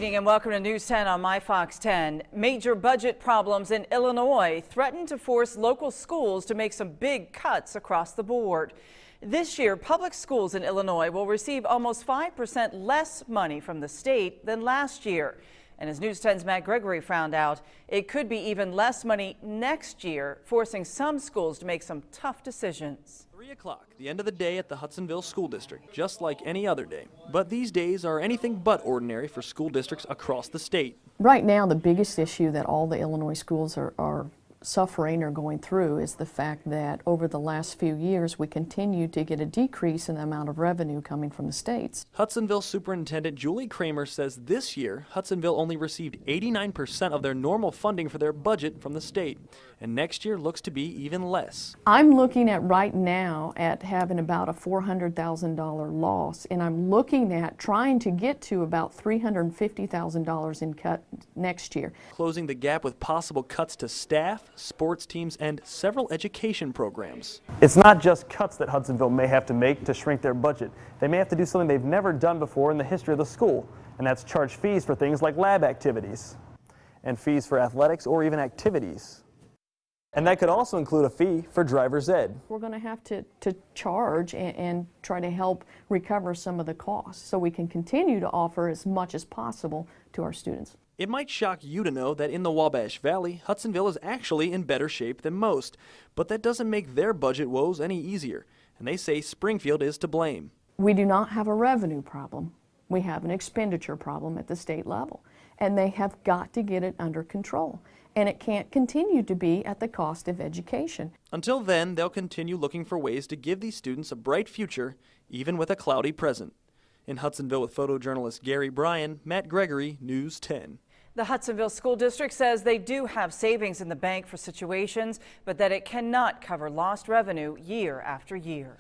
Evening and welcome to News 10 on My Fox 10. Major budget problems in Illinois threaten to force local schools to make some big cuts across the board. This year, public schools in Illinois will receive almost 5% less money from the state than last year. And as News 10's Matt Gregory found out, it could be even less money next year, forcing some schools to make some tough decisions. 3 o'clock, the end of the day at the Hudsonville School District, just like any other day. But these days are anything but ordinary for school districts across the state. Right now, the biggest issue that all the Illinois schools are suffering or going through is the fact that over the last few years we continue to get a decrease in the amount of revenue coming from the states. Hudsonville Superintendent Julie Kramer says this year Hudsonville only received 89% of their normal funding for their budget from the state, and next year looks to be even less. I'm looking at right now at having about a $400,000 loss, and I'm looking at trying to get to about $350,000 in cut next year. Closing the gap with possible cuts to staff, sports teams, and several education programs. It's not just cuts that Hudsonville may have to make to shrink their budget. They may have to do something they've never done before in the history of the school, and that's charge fees for things like lab activities and fees for athletics or even activities. And that could also include a fee for driver's ed. We're going to have to charge and try to help recover some of the costs so we can continue to offer as much as possible to our students. It might shock you to know that in the Wabash Valley, Hudsonville is actually in better shape than most, but that doesn't make their budget woes any easier, and they say Springfield is to blame. We do not have a revenue problem. We have an expenditure problem at the state level, and they have got to get it under control, and it can't continue to be at the cost of education. Until then, they'll continue looking for ways to give these students a bright future, even with a cloudy present. In Hudsonville with photojournalist Gary Bryan, Matt Gregory, News 10. The Hudsonville School District says they do have savings in the bank for situations, but that it cannot cover lost revenue year after year.